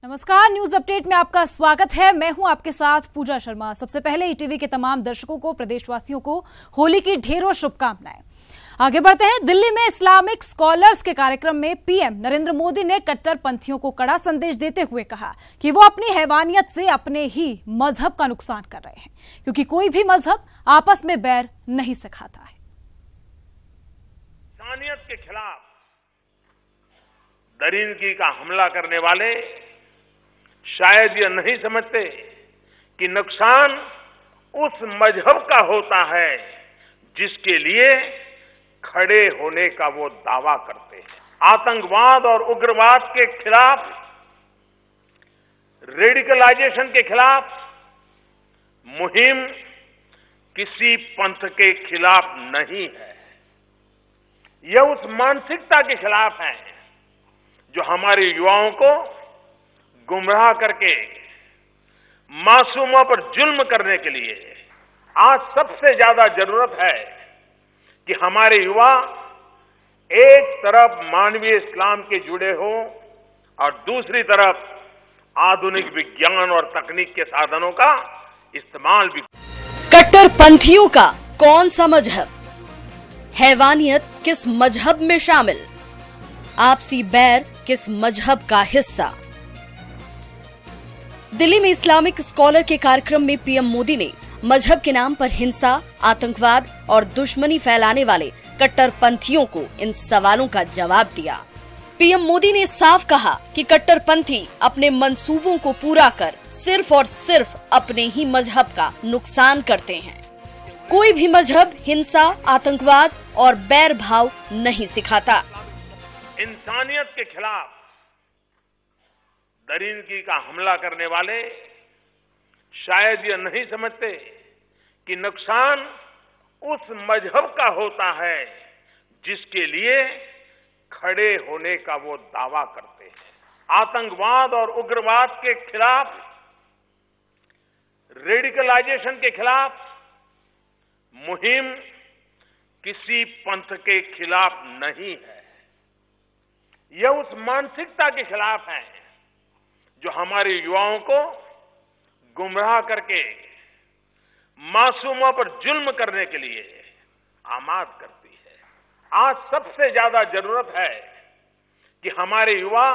नमस्कार, news update में आपका स्वागत है। मैं हूं आपके साथ पूजा शर्मा। सबसे पहले ईटीवी के तमाम दर्शकों को, प्रदेशवासियों को होली की ढेरों शुभकामनाएं। आगे बढ़ते हैं। दिल्ली में इस्लामिक स्कॉलर्स के कार्यक्रम में पीएम नरेंद्र मोदी ने कट्टरपंथियों को कड़ा संदेश देते हुए कहा कि वो अपनी हैवानियत से अपने ही मजहब का नुकसान कर रहे हैं, क्योंकि कोई भी मजहब आपस में बैर नहीं सिखाता है। इंसानियत के खिलाफ दरिंदगी का हमला करने वाले शायद ये नहीं समझते कि नुकसान उस मजहब का होता है जिसके लिए खड़े होने का वो दावा करते हैं। आतंकवाद और उग्रवाद के खिलाफ, रेडिकलाइजेशन के खिलाफ मुहिम किसी पंथ के खिलाफ नहीं है। यह उस मानसिकता के खिलाफ है जो हमारे युवाओं को गुमराह करके मासूमों पर जुल्म करने के लिए आज सबसे ज्यादा जरूरत है कि हमारे युवा एक तरफ मानवीय इस्लाम के जुड़े हों और दूसरी तरफ आधुनिक विज्ञान और तकनीक के साधनों का इस्तेमाल भी। कट्टरपंथियों का कौन सा मजहब, हैवानियत किस मजहब में शामिल, आपसी बैर किस मजहब का हिस्सा। दिल्ली में इस्लामिक स्कॉलर के कार्यक्रम में पीएम मोदी ने मजहब के नाम पर हिंसा, आतंकवाद और दुश्मनी फैलाने वाले कट्टरपंथियों को इन सवालों का जवाब दिया। पीएम मोदी ने साफ कहा कि कट्टरपंथी अपने मंसूबों को पूरा कर सिर्फ और सिर्फ अपने ही मजहब का नुकसान करते हैं। कोई भी मजहब हिंसा, आतंकवाद और बैर भाव नहीं सिखाता। इंसानियत के खिलाफ दरिंदगी का हमला करने वाले शायद ये नहीं समझते कि नुकसान उस मजहब का होता है जिसके लिए खड़े होने का वो दावा करते हैं। आतंकवाद और उग्रवाद के खिलाफ, रेडिकलाइजेशन के खिलाफ मुहिम किसी पंथ के खिलाफ नहीं है। यह उस मानसिकता के खिलाफ है जो हमारे युवाओं को गुमराह करके मासूमों पर जुल्म करने के लिए आमाद करती है। आज सबसे ज्यादा जरूरत है कि हमारे युवा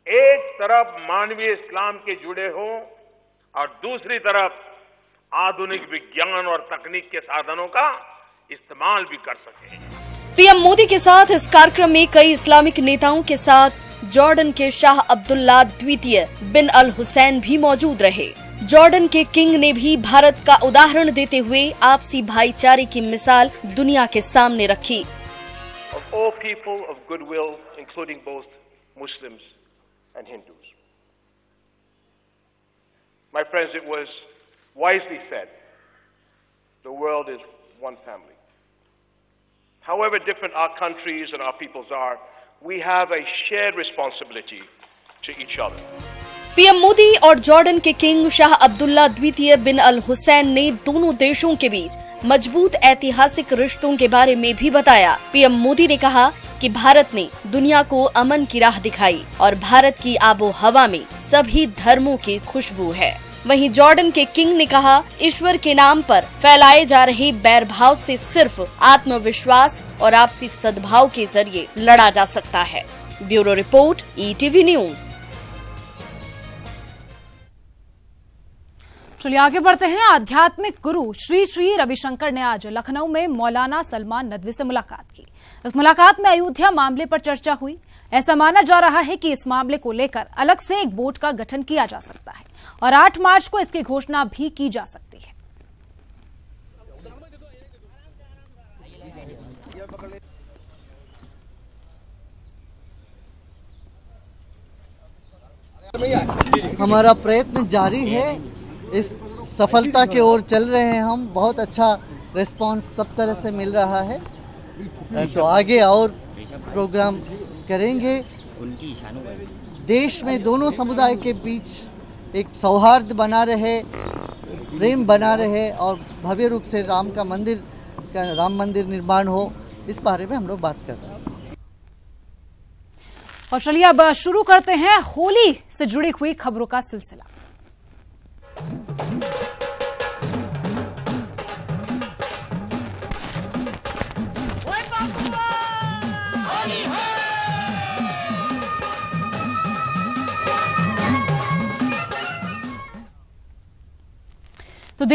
एक तरफ मानवीय इस्लाम के जुड़े हों और दूसरी तरफ आधुनिक विज्ञान और तकनीक के साधनों का इस्तेमाल भी कर सकें। पीएम मोदी के साथ इस कार्यक्रम में कई इस्लामिक नेताओं के साथ जॉर्डन के शाह अब्दुल्ला द्वितीय बिन अल हुसैन भी मौजूद रहे। जॉर्डन के किंग ने भी भारत का उदाहरण देते हुए आपसी भाईचारे की मिसाल दुनिया के सामने रखी। All people of goodwill, including both Muslims and Hindus. My friends, it was wisely said, the world is one family. However different our countries and our peoples are, we have a shared responsibility to each other. PM Modi और Jordan के king Shah Abdullah द्वितीय बिन अल हुसैन ने दोनों देशों के बीच मजबूत ऐतिहासिक रिश्तों के बारे में भी बताया। पीएम मोदी ने कहा कि भारत ने दुनिया को अमन की राह दिखाई और भारत की आबो हवा में सभी धर्मों की खुशबू है। वहीं जॉर्डन के किंग ने कहा, ईश्वर के नाम पर फैलाए जा रहे बैरभाव से सिर्फ आत्मविश्वास और आपसी सद्भाव के जरिए लड़ा जा सकता है। Bureau report, ETV news. चलिए आगे बढ़ते हैं। आध्यात्मिक गुरु श्री श्री रविशंकर ने आज लखनऊ में मौलाना सलमान नदवी से मुलाकात की। इस मुलाकात में अयोध्या मामले पर चर्चा हुई। ऐसा माना जा रहा है कि इस मामले को लेकर अलग से एक बोर्ड का गठन किया जा सकता है और 8 मार्च को इसकी घोषणा भी की जा सकती है। हमारा प्रयत्न जारी है, इस सफलता की ओर चल रहे हैं हम। बहुत अच्छा रिस्पांस सब तरह से मिल रहा है, तो आगे और प्रोग्राम करेंगे। देश में दोनों समुदाय के बीच एक सौहार्द बना रहे, प्रेम बना रहे और भव्य रूप से राम मंदिर निर्माण हो, इस बारे में हम लोग बात कर रहे हैं। और चलिए अब शुरू करते हैं होली से जुड़ी हुई खबरों का सिलसिला। तो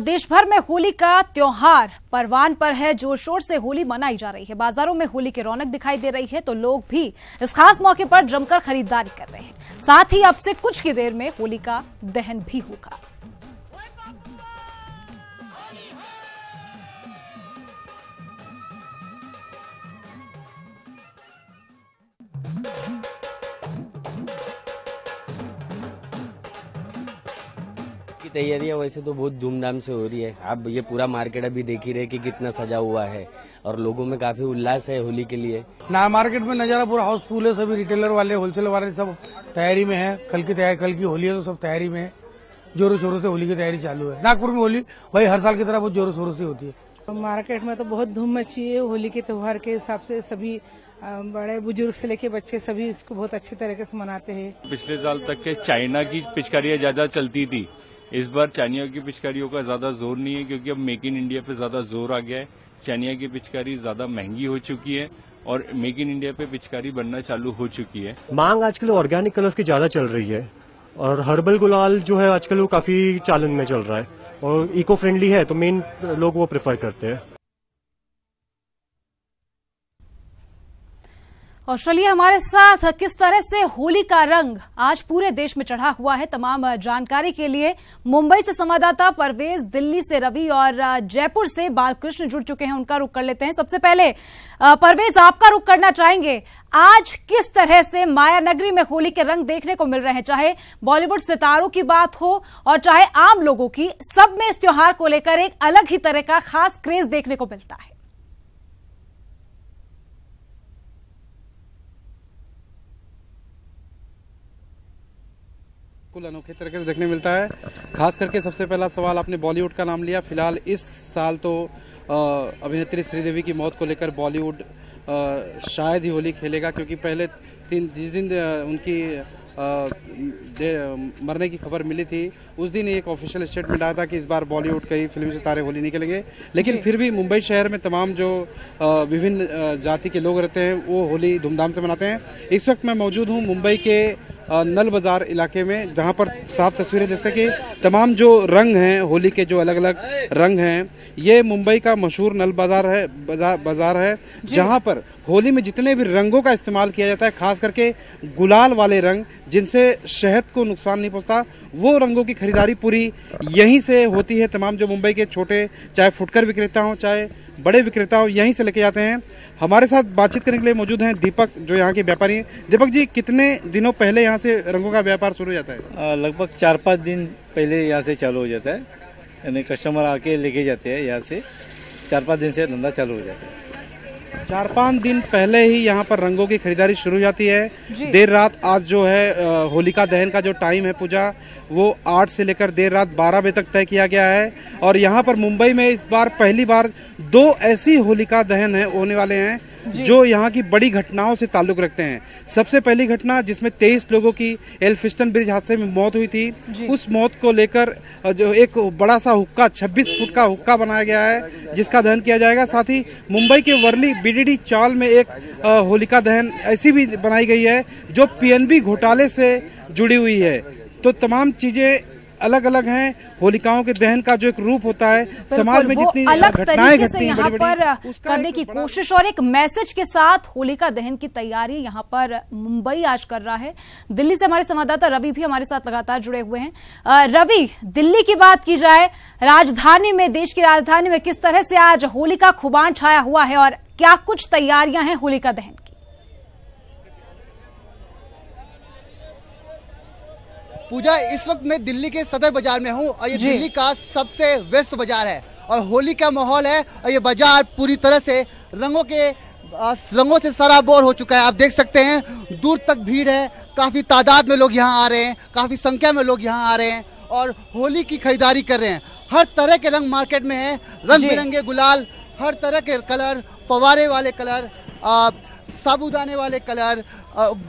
देश भर में होली का त्योहार परवान पर है। जोर शोर से होली मनाई जा रही है। बाजारों में होली की रौनक दिखाई दे रही है, तो लोग भी इस खास मौके पर जमकर खरीदारी कर रहे हैं। साथ ही अब से कुछ की देर में होली का दहन भी होगा। तैयारियां वैसे तो बहुत धूमधाम से हो रही है। अब ये पूरा मार्केट अभी देख ही रहे कि कितना सजा हुआ है और लोगों में काफी उल्लास है होली के लिए। ना मार्केट में नजारा पूरा हाउसफुल है। सभी रिटेलर वाले, होलसेलर वाले सब तैयारी में है। कल की होली है तो सब तैयारी में है। जोरों शोरों से होली की तैयारी चालू है। नागपुर में होली वही हर साल की तरह बहुत जोरों शोरों से होती है। मार्केट में तो बहुत धूम मची है। होली के त्योहार के हिसाब से सभी बड़े बुजुर्ग से लेके बच्चे सभी इसको बहुत अच्छे तरीके से मनाते हैं। पिछले साल तक के चाइना की पिचकारियां ज्यादा चलती थी। इस बार चाइना की पिचकारियों का ज्यादा जोर नहीं है, क्योंकि अब मेक इन इंडिया पे ज्यादा जोर आ गया है। चाइना की पिचकारी ज्यादा महंगी हो चुकी है और मेक इन इंडिया पे पिचकारी बनना चालू हो चुकी है। मांग आजकल ऑर्गेनिक कलर्स की ज्यादा चल रही है और हर्बल गुलाल जो है आजकल वो काफी चालन में चल रहा है और इको फ्रेंडली है, तो मेन लोग वो प्रेफर करते हैं। और चलिए हमारे साथ किस तरह से होली का रंग आज पूरे देश में चढ़ा हुआ है, तमाम जानकारी के लिए मुंबई से संवाददाता परवेज, दिल्ली से रवि और जयपुर से बालकृष्ण जुड़ चुके हैं। उनका रुख कर लेते हैं। सबसे पहले परवेज, आपका रुख करना चाहेंगे, आज किस तरह से माया नगरी में होली के रंग देखने को मिल रहे हैं? चाहे बॉलीवुड सितारों की बात हो और चाहे आम लोगों की, सब में इस त्योहार को लेकर एक अलग ही तरह का खास क्रेज देखने को मिलता है। कुल अनोखे तरीके से देखने मिलता है। खास करके सबसे पहला सवाल आपने बॉलीवुड का नाम लिया। फिलहाल इस साल तो अभिनेत्री श्रीदेवी की मौत को लेकर बॉलीवुड शायद ही होली खेलेगा, क्योंकि पहले जिस दिन उनकी मरने की खबर मिली थी उस दिन एक ऑफिशियल स्टेटमेंट आया था कि इस बार बॉलीवुड के ही फिल्मी सितारे होली नहीं खेलेंगे। लेकिन फिर भी मुंबई शहर में तमाम जो विभिन्न जाति के लोग रहते हैं वो होली धूमधाम से मनाते हैं। इस वक्त मैं मौजूद हूँ मुंबई के नल बाजार इलाके में, जहां पर साफ तस्वीरें देखते हैं कि तमाम जो रंग हैं, होली के जो अलग अलग रंग हैं, ये मुंबई का मशहूर नल बाजार है जहां पर होली में जितने भी रंगों का इस्तेमाल किया जाता है, खास करके गुलाल वाले रंग जिनसे शहद को नुकसान नहीं पहुंचता, वो रंगों की खरीदारी पूरी यहीं से होती है। तमाम जो मुंबई के छोटे, चाहे फुटकर विक्रेता हों चाहे बड़े विक्रेता हो, यहीं से लेके जाते हैं। हमारे साथ बातचीत करने के लिए मौजूद हैं दीपक, जो यहाँ के व्यापारी हैं। दीपक जी, कितने दिनों पहले यहाँ से रंगों का व्यापार शुरू हो जाता है? लगभग 4-5 दिन पहले यहाँ से चालू हो जाता है। यानी कस्टमर आके लेके जाते हैं यहाँ से। 4-5 दिन से धंधा चालू हो जाता है। 4-5 दिन पहले ही यहाँ पर रंगों की खरीदारी शुरू हो जाती है। देर रात आज जो है होलिका दहन का जो टाइम है पूजा, वो 8 से लेकर देर रात 12 बजे तक तय किया गया है। और यहाँ पर मुंबई में इस बार पहली बार 2 ऐसी होलिका दहन होने वाले हैं जो यहाँ की बड़ी घटनाओं से ताल्लुक रखते हैं। सबसे पहली घटना जिसमें 23 लोगों की एल्फिस्टन ब्रिज हादसे में मौत हुई थी, उस मौत को लेकर जो एक बड़ा सा हुक्का, 26 फुट का हुक्का बनाया गया है जिसका दहन किया जाएगा। साथ ही मुंबई के वर्ली बीडीडी चाल में एक होलिका दहन ऐसी भी बनाई गई है जो पीएनबी घोटाले से जुड़ी हुई है। तो तमाम चीजें अलग अलग हैं। होलिकाओं के दहन का जो एक रूप होता है, समाज में जितनी घटनाएं घटती हैं बड़ी बड़ी, करने की कोशिश और एक मैसेज के साथ होलिका दहन की तैयारी यहाँ पर मुंबई आज कर रहा है। दिल्ली से हमारे संवाददाता रवि भी हमारे साथ लगातार जुड़े हुए हैं। रवि, दिल्ली की बात की जाए, राजधानी में, देश की राजधानी में किस तरह से आज होली का खुबान छाया हुआ है और क्या कुछ तैयारियां हैं होलिका दहन की? पूजा, इस वक्त मैं दिल्ली के सदर बाजार में हूँ और ये दिल्ली का सबसे व्यस्त बाजार है और होली का माहौल है और ये बाजार पूरी तरह से रंगों से सराबोर हो चुका है। आप देख सकते हैं दूर तक भीड़ है, काफी तादाद में लोग यहाँ आ रहे हैं, काफी संख्या में लोग यहाँ आ रहे हैं और होली की खरीदारी कर रहे हैं। हर तरह के रंग मार्केट में है, रंग बिरंगे गुलाल, हर तरह के कलर, फवारे वाले कलर, साबुदाने वाले कलर,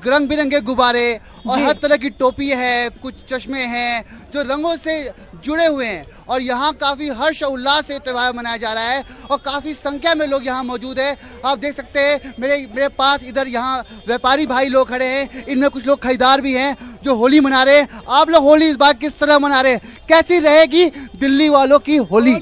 रंग बिरंगे गुब्बारे और हर तरह की टोपी है, कुछ चश्मे हैं जो रंगों से जुड़े हुए हैं। और यहाँ काफ़ी हर्ष और उल्लास से त्यौहार मनाया जा रहा है और काफ़ी संख्या में लोग यहाँ मौजूद है। आप देख सकते हैं मेरे पास इधर यहाँ व्यापारी भाई लोग खड़े हैं, इनमें कुछ लोग खरीदार भी हैं जो होली मना रहे हैं। आप लोग होली इस बार किस तरह मना रहे हैं? कैसी रहेगी दिल्ली वालों की होली?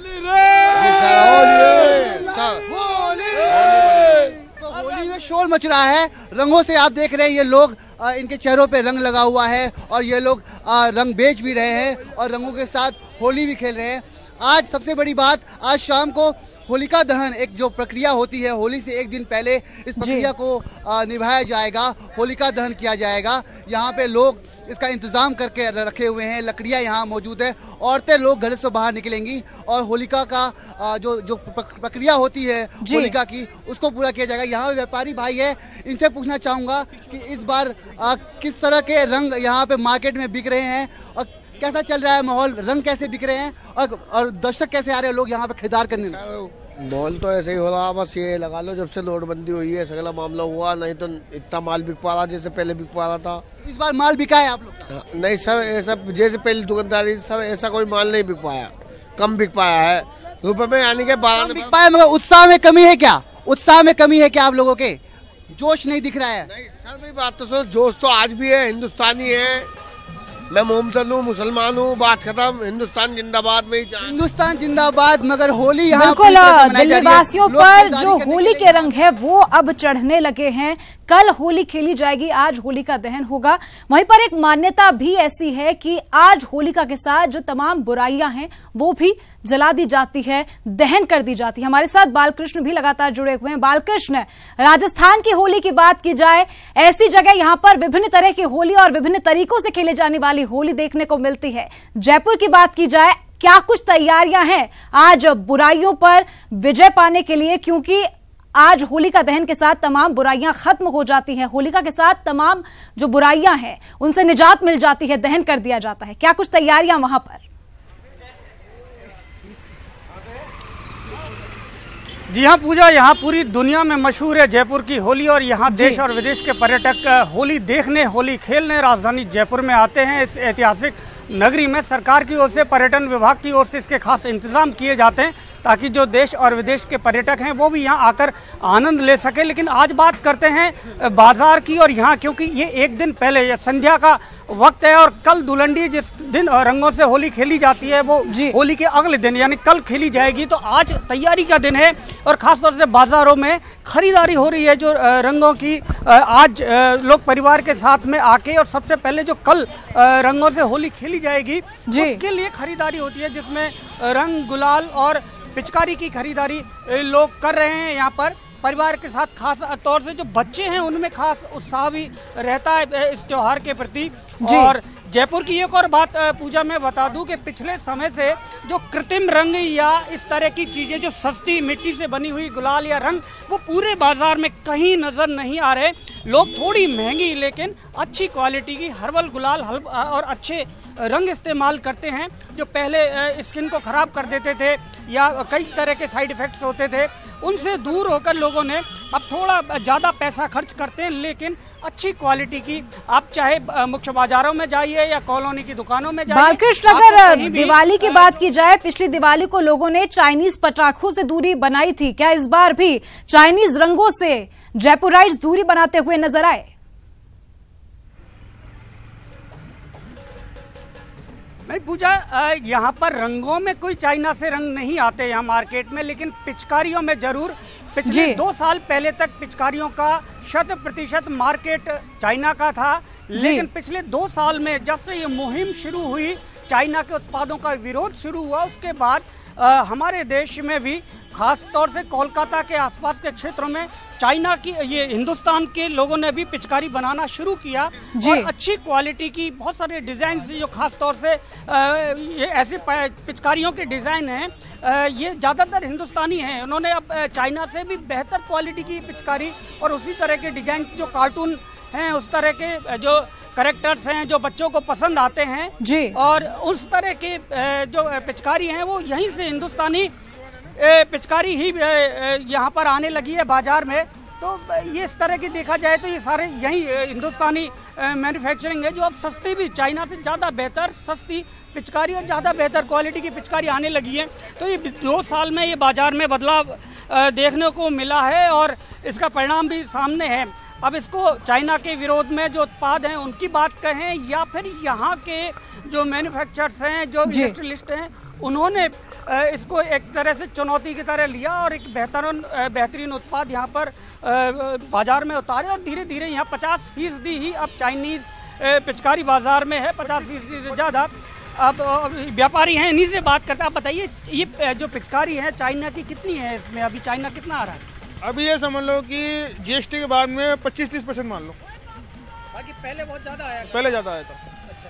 होली में शोर मच रहा है, रंगों से आप देख रहे हैं ये लोग, इनके चेहरों पे रंग लगा हुआ है और ये लोग रंग बेच भी रहे हैं और रंगों के साथ होली भी खेल रहे हैं। आज सबसे बड़ी बात, आज शाम को होलिका दहन एक जो प्रक्रिया होती है, होली से एक दिन पहले इस प्रक्रिया को निभाया जाएगा, होलिका दहन किया जाएगा। यहाँ पे लोग इसका इंतजाम करके रखे हुए हैं, लकड़ियाँ यहाँ मौजूद है, औरतें लोग घर से बाहर निकलेंगी और होलिका का जो प्रक्रिया होती है होलिका की, उसको पूरा किया जाएगा। यहाँ व्यापारी भाई है, इनसे पूछना चाहूँगा कि इस बार किस तरह के रंग यहाँ पे मार्केट में बिक रहे हैं और कैसा चल रहा है माहौल, रंग कैसे बिक रहे हैं और दर्शक कैसे आ रहे हैं लोग यहाँ पे खरीदार करने? माहौल तो ऐसे ही हो रहा, बस ये लगा लो जब से नोटबंदी हुई है सगला मामला हुआ, नहीं तो इतना माल बिक पा रहा जैसे पहले बिक पा रहा था। इस बार माल बिका है आप लोग? नहीं सर, ऐसा जैसे पहले दुकानदारी सर ऐसा कोई माल नहीं बिक पाया, कम बिक पाया है रुपए में, यानी कि 12 बिक पाया। मगर उत्साह में कमी है क्या? उत्साह में कमी है क्या आप लोगों के? जोश नहीं दिख रहा है? नहीं सर, मेरी बात तो सुनो, जोश तो आज भी है, हिंदुस्तानी है, मैं मोहम्मदन हूँ, मुसलमान हूँ, बात खत्म, हिंदुस्तान जिंदाबाद में ही हिंदुस्तान जिंदाबाद। मगर होली यहाँ बिल्कुल दिल्ली वासियों पर जो होली के रंग है वो अब चढ़ने लगे हैं। कल होली खेली जाएगी, आज होलिका दहन होगा। वहीं पर एक मान्यता भी ऐसी है कि आज होलिका के साथ जो तमाम बुराइयां हैं वो भी जला दी जाती है, दहन कर दी जाती है। हमारे साथ बालकृष्ण भी लगातार जुड़े हुए हैं। बालकृष्ण, राजस्थान की होली की बात की जाए, ऐसी जगह यहां पर विभिन्न तरह की होली और विभिन्न तरीकों से खेले जाने वाली होली देखने को मिलती है। जयपुर की बात की जाए, क्या कुछ तैयारियां हैं आज बुराइयों पर विजय पाने के लिए? क्योंकि आज होलिका दहन के साथ तमाम बुराइयां खत्म हो जाती हैं, होलिका के साथ तमाम जो बुराइयां हैं उनसे निजात मिल जाती है, दहन कर दिया जाता है। क्या कुछ तैयारियां वहां पर? जी हाँ पूजा, यहाँ पूरी दुनिया में मशहूर है जयपुर की होली और यहाँ देश और विदेश के पर्यटक होली देखने, होली खेलने राजधानी जयपुर में आते हैं। इस ऐतिहासिक नगरी में सरकार की ओर से, पर्यटन विभाग की ओर से इसके खास इंतजाम किए जाते हैं ताकि जो देश और विदेश के पर्यटक हैं वो भी यहाँ आकर आनंद ले सके। लेकिन आज बात करते हैं बाजार की और यहाँ, क्योंकि ये एक दिन पहले, ये संध्या का वक्त है और कल धुलंडी जिस दिन रंगों से होली खेली जाती है वो होली के अगले दिन यानी कल खेली जाएगी। तो आज तैयारी का दिन है और खासतौर से बाजारों में खरीदारी हो रही है जो रंगों की। आज लोग परिवार के साथ में आके और सबसे पहले जो कल रंगों से होली खेली जाएगी उसके लिए खरीदारी होती है, जिसमें रंग, गुलाल और पिचकारी की खरीदारी लोग कर रहे हैं। यहाँ पर परिवार के साथ खास तौर से जो बच्चे हैं उनमें खास उत्साह भी रहता है इस त्योहार के प्रति। और जयपुर की एक और बात पूजा मैं बता दूं कि पिछले समय से जो कृत्रिम रंग या इस तरह की चीजें जो सस्ती मिट्टी से बनी हुई गुलाल या रंग वो पूरे बाजार में कहीं नजर नहीं आ रहे। लोग थोड़ी महंगी लेकिन अच्छी क्वालिटी की हर्बल गुलाल और अच्छे रंग इस्तेमाल करते हैं जो पहले स्किन को खराब कर देते थे या कई तरह के साइड इफेक्ट्स होते थे, उनसे दूर होकर लोगों ने अब थोड़ा ज़्यादा पैसा खर्च करते हैं लेकिन अच्छी क्वालिटी की। आप चाहे मुख्य बाजारों में जाइए या कॉलोनी की दुकानों में जाइए। बालकृष्ण, अगर दिवाली की बात की जाए, पिछली दिवाली को लोगों ने चाइनीज पटाखों से दूरी बनाई थी, क्या इस बार भी चाइनीज रंगों से जयपुराइट्स दूरी बनाते हुए नजर आए? नहीं पूजा, यहाँ पर रंगों में कोई चाइना से रंग नहीं आते यहाँ मार्केट में, लेकिन पिचकारियों में जरूर। पिछले 2 साल पहले तक पिचकारियों का 100% मार्केट चाइना का था, लेकिन पिछले 2 साल में जब से ये मुहिम शुरू हुई, चाइना के उत्पादों का विरोध शुरू हुआ, उसके बाद हमारे देश में भी खास तौर से कोलकाता के आसपास के क्षेत्रों में चाइना की, ये हिंदुस्तान के लोगों ने भी पिचकारी बनाना शुरू किया और अच्छी क्वालिटी की बहुत सारे डिजाइन जो खास तौर से ये ऐसे पिचकारियों के डिजाइन हैं, ये ज्यादातर हिंदुस्तानी हैं। उन्होंने अब चाइना से भी बेहतर क्वालिटी की पिचकारी और उसी तरह के डिजाइन जो कार्टून हैं, उस तरह के जो कैरेक्टर्स हैं जो बच्चों को पसंद आते हैं जी, और उस तरह के जो पिचकारी हैं वो यहीं से हिंदुस्तानी पिचकारी ही यहाँ पर आने लगी है बाजार में। तो ये इस तरह की देखा जाए तो ये सारे यही हिंदुस्तानी मैन्युफैक्चरिंग है, जो अब सस्ती भी, चाइना से ज़्यादा बेहतर सस्ती पिचकारी और ज़्यादा बेहतर क्वालिटी की पिचकारी आने लगी है। तो ये 2 साल में ये बाजार में बदलाव देखने को मिला है और इसका परिणाम भी सामने है। अब इसको चाइना के विरोध में जो उत्पाद हैं उनकी बात कहें या फिर यहाँ के जो मैन्युफैक्चरर्स हैं, जो इंडस्ट्रियलिस्ट हैं, उन्होंने इसको एक तरह से चुनौती की तरह लिया और एक बेहतरीन उत्पाद यहाँ पर बाजार में उतारे और धीरे धीरे यहाँ 50% ही अब चाइनीज पिचकारी बाजार में है, 50% से ज़्यादा। अब व्यापारी हैं, इन्हीं से बात करते हैं। आप बताइए ये जो पिचकारी है चाइना की कितनी है, इसमें अभी चाइना कितना आ रहा है? अभी ये समझ लो कि जीएसटी के बाद में 25-30% मान लो, बाकी पहले बहुत ज़्यादा आया था। पहले ज़्यादा आया था। अच्छा,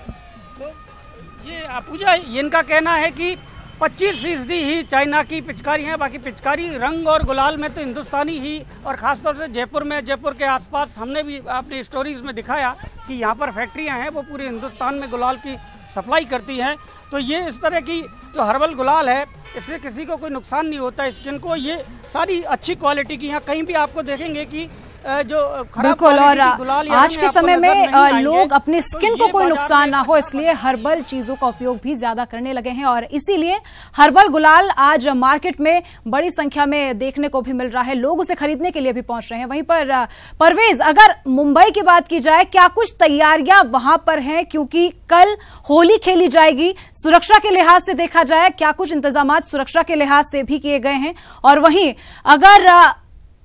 तो ये पूजा, इनका कहना है कि 25% ही चाइना की पिचकारी है, बाकी पिचकारी रंग और गुलाल में तो हिंदुस्तानी ही, और ख़ासतौर से जयपुर में, जयपुर के आसपास हमने भी अपनी स्टोरीज में दिखाया कि यहाँ पर फैक्ट्रियाँ हैं वो पूरे हिंदुस्तान में गुलाल की सप्लाई करती हैं। तो ये इस तरह की जो हर्बल गुलाल है, इससे किसी को कोई नुकसान नहीं होता स्किन को। ये सारी अच्छी क्वालिटी की, यहाँ कहीं भी आपको देखेंगे कि जो बिल्कुल, और आज के समय में लोग अपने स्किन को कोई नुकसान ना हो इसलिए हर्बल चीजों का उपयोग भी ज्यादा करने लगे हैं और इसीलिए हर्बल गुलाल आज मार्केट में बड़ी संख्या में देखने को भी मिल रहा है, लोग उसे खरीदने के लिए भी पहुंच रहे हैं। वहीं पर परवेज, अगर मुंबई की बात की जाए, क्या कुछ तैयारियां वहां पर हैं, क्योंकि कल होली खेली जाएगी, सुरक्षा के लिहाज से देखा जाए क्या कुछ इंतजाम सुरक्षा के लिहाज से भी किए गए हैं? और वहीं अगर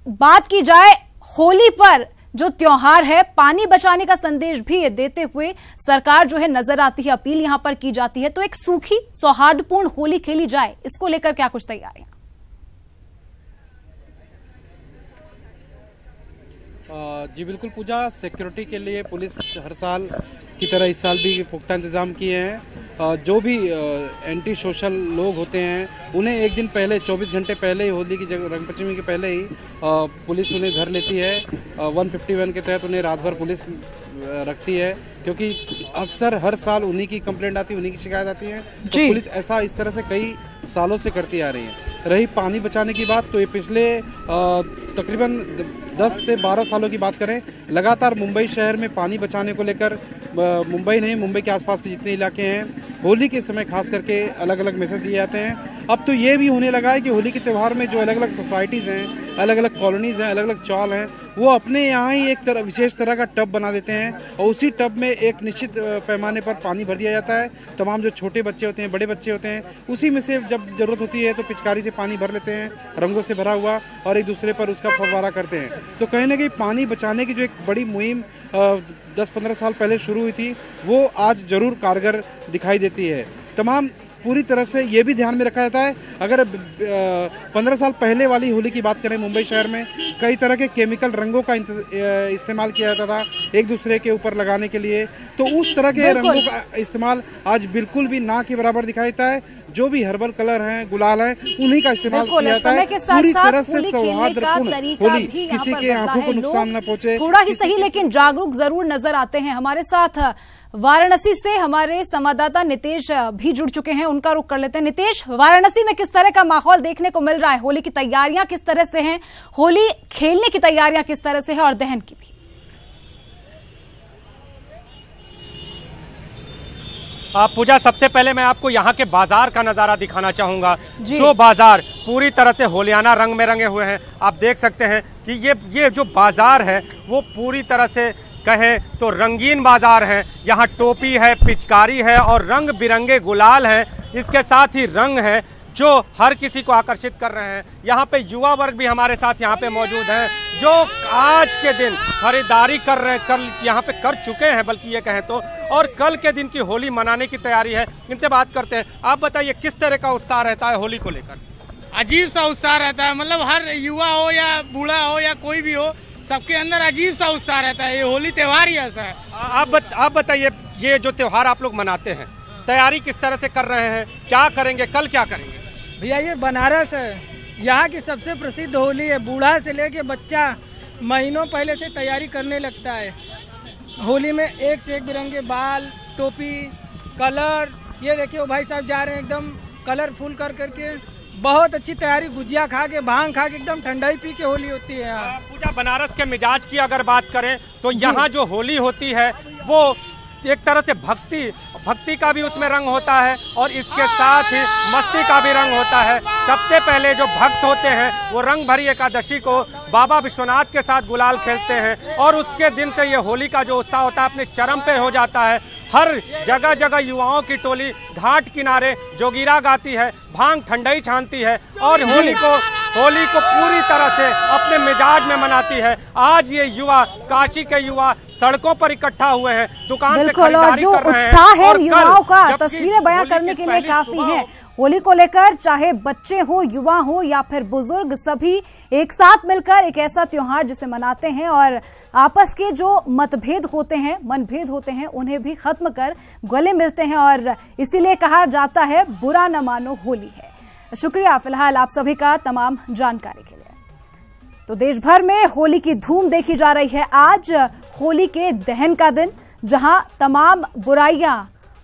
बात की जाए होली पर जो त्योहार है, पानी बचाने का संदेश भी देते हुए सरकार जो है नजर आती है, अपील यहां पर की जाती है। तो एक सूखी सौहार्दपूर्ण होली खेली जाए, इसको लेकर क्या कुछ तैयारियां? जी बिल्कुल पूजा, सिक्योरिटी के लिए पुलिस हर साल की तरह इस साल भी पुख्ता इंतजाम किए हैं। जो भी एंटी सोशल लोग होते हैं उन्हें एक दिन पहले, 24 घंटे पहले ही, होली की जगह रंगपंचमी के पहले ही पुलिस उन्हें घर लेती है। 151 के तहत उन्हें रात भर पुलिस रखती है, क्योंकि अक्सर हर साल उन्हीं की कंप्लेंट आती है, उन्हीं की शिकायत आती है। तो पुलिस ऐसा इस तरह से कई सालों से करती आ रही है। रही पानी बचाने की बात, तो ये पिछले तकरीबन 10 से 12 सालों की बात करें, लगातार मुंबई शहर में पानी बचाने को लेकर, मुंबई नहीं, मुंबई के आसपास के जितने इलाके हैं, होली के समय खास करके अलग अलग मैसेज दिए जाते हैं। अब तो ये भी होने लगा है कि होली के त्यौहार में जो अलग अलग सोसाइटीज़ हैं, अलग अलग कॉलोनीज़ हैं, अलग अलग चौल हैं, वो अपने यहाँ ही एक विशेष तरह का टब बना देते हैं और उसी टब में एक निश्चित पैमाने पर पानी भर दिया जाता है। तमाम जो छोटे बच्चे होते हैं, बड़े बच्चे होते हैं, उसी में से जब ज़रूरत होती है तो पिचकारी से पानी भर लेते हैं, रंगों से भरा हुआ, और एक दूसरे पर उसका फव्वारा करते हैं। तो कहीं ना कहीं पानी बचाने की जो एक बड़ी मुहिम 10-15 साल पहले शुरू हुई थी, वो आज ज़रूर कारगर दिखाई देती है। तमाम पूरी तरह से ये भी ध्यान में रखा जाता है, अगर 15 साल पहले वाली होली की बात करें, मुंबई शहर में कई तरह के केमिकल रंगों का इस्तेमाल किया जाता था एक दूसरे के ऊपर लगाने के लिए, तो उस तरह के रंगों का इस्तेमाल आज बिल्कुल भी ना के बराबर दिखाई देता है। जो भी हर्बल कलर हैं, गुलाल हैं, उन्हीं का इस्तेमाल किया जाता है। पूरी तरह से सौहार्दपूर्ण होली, किसी के आंखों को नुकसान न पहुंचे, थोड़ा ही सही लेकिन जागरूक जरूर नजर आते हैं। हमारे साथ वाराणसी से हमारे संवाददाता नितेश भी जुड़ चुके हैं, उनका रुख कर लेते हैं। नितेश, वाराणसी में किस तरह का माहौल देखने को मिल रहा है? होली की तैयारियां किस तरह से हैं? होली खेलने की तैयारियां किस तरह से है और दहन की भी? पूजा, सबसे पहले मैं आपको यहाँ के बाजार का नजारा दिखाना चाहूंगा। जो बाजार पूरी तरह से होलियाना रंग में रंगे हुए हैं, आप देख सकते हैं कि ये जो बाजार है वो पूरी तरह से कहें तो रंगीन बाजार है। यहाँ टोपी है, पिचकारी है और रंग बिरंगे गुलाल हैं। इसके साथ ही रंग है जो हर किसी को आकर्षित कर रहे हैं। यहाँ पे युवा वर्ग भी हमारे साथ यहाँ पे मौजूद हैं, जो आज के दिन खरीदारी कर रहे हैं, कल यहाँ पे कर चुके हैं बल्कि ये कहें तो, और कल के दिन की होली मनाने की तैयारी है। इनसे बात करते हैं। आप बताइए किस तरह का उत्साह रहता है होली को लेकर? अजीब सा उत्साह रहता है, मतलब हर युवा हो या बूढ़ा हो या कोई भी हो, सबके अंदर अजीब सा उत्साह रहता है। ये होली त्यौहार ही ऐसा है। आप बताइए, ये जो त्यौहार आप लोग मनाते हैं, तैयारी किस तरह से कर रहे हैं? क्या करेंगे, कल क्या करेंगे? भैया ये बनारस है, यहाँ की सबसे प्रसिद्ध होली है। बूढ़ा से लेके बच्चा महीनों पहले से तैयारी करने लगता है। होली में एक से एक बिरंगे बाल, टोपी, कलर, ये देखिए वो भाई साहब जा रहे हैं एकदम कलरफुल कर करके, बहुत अच्छी तैयारी, गुजिया खा के, भांग खा के, एकदम ठंडाई पी के होली होती है यहाँ। पूजा बनारस के मिजाज की अगर बात करें तो यहाँ जो होली होती है वो एक तरह से भक्ति का भी उसमें रंग होता है और इसके साथ ही मस्ती का भी रंग होता है। सबसे पहले जो भक्त होते हैं वो रंग भरी एकादशी को बाबा विश्वनाथ के साथ गुलाल खेलते हैं और उसके दिन से ये होली का जो उत्साह होता है अपने चरम पे हो जाता है। हर जगह जगह युवाओं की टोली घाट किनारे जोगीरा गाती है, भांग ठंडाई छानती है और होली को पूरी तरह से अपने मिजाज में मनाती है। आज ये युवा, काशी के युवा सड़कों पर इकट्ठा हुए हैं, दुकान से खरीदारी कर रहे हैं। उत्साह है युवाओं का, तस्वीरें बयां करने के लिए काफी हैं। होली को लेकर चाहे बच्चे हो, युवा हो या फिर बुजुर्ग, सभी एक साथ मिलकर एक ऐसा त्योहार जिसे मनाते हैं और आपस के जो मतभेद होते हैं, मनभेद होते हैं, उन्हें भी खत्म कर गले मिलते हैं और इसीलिए कहा जाता है बुरा न मानो होली है। शुक्रिया फिलहाल आप सभी का तमाम जानकारी के लिए। तो देश भर में होली की धूम देखी जा रही है। आज होली के दहन का दिन, जहां तमाम बुराइयां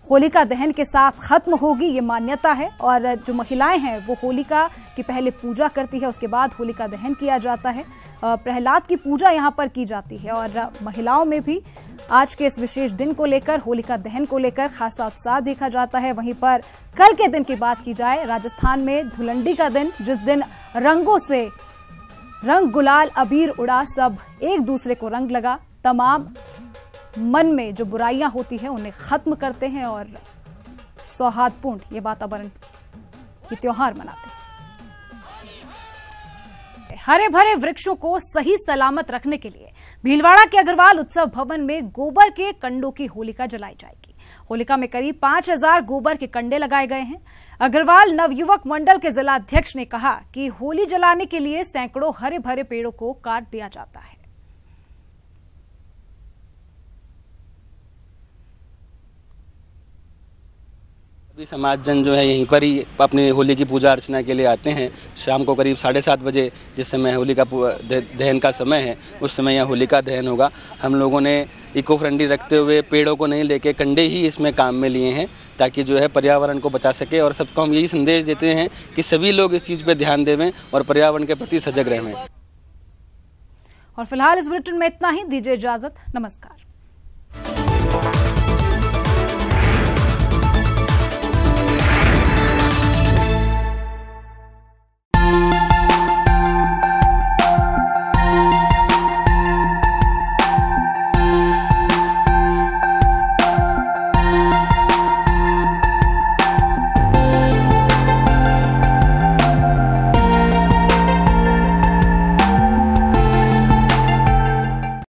होलिका दहन के साथ खत्म होगी, ये मान्यता है। और जो महिलाएं हैं वो होलिका की पहले पूजा करती है, उसके बाद होलिका दहन किया जाता है। प्रहलाद की पूजा यहाँ पर की जाती है और महिलाओं में भी आज के इस विशेष दिन को लेकर, होलिका दहन को लेकर खासा उत्साह देखा जाता है। वहीं पर कल के दिन की बात की जाए, राजस्थान में धुलंडी का दिन, जिस दिन रंगों से रंग गुलाल अबीर उड़ा, सब एक दूसरे को रंग लगा, तमाम मन में जो बुराइयां होती हैं उन्हें खत्म करते हैं और सौहार्दपूर्ण ये वातावरण, ये त्योहार मनाते हैं। हरे भरे वृक्षों को सही सलामत रखने के लिए भीलवाड़ा के अग्रवाल उत्सव भवन में गोबर के कंडों की होलिका जलाई जाएगी। होलिका में करीब 5000 गोबर के कंडे लगाए गए हैं। अग्रवाल नवयुवक मंडल के जिला अध्यक्ष ने कहा कि होली जलाने के लिए सैकड़ों हरे भरे पेड़ों को काट दिया जाता है। सभी समाजजन जो है यहीं पर ही अपनी होली की पूजा अर्चना के लिए आते हैं। शाम को करीब 7:30 बजे, जिस समय होली का दहन का समय है, उस समय यहाँ होलिका दहन होगा। हम लोगों ने इको फ्रेंडली रखते हुए पेड़ों को नहीं लेके कंडे ही इसमें काम में लिए हैं, ताकि जो है पर्यावरण को बचा सके। और सबको हम यही संदेश देते हैं कि सभी लोग इस चीज़ पे ध्यान देवें और पर्यावरण के प्रति सजग रहें। और फिलहाल इस बुलेटिन में इतना ही, दीजिए इजाजत, नमस्कार।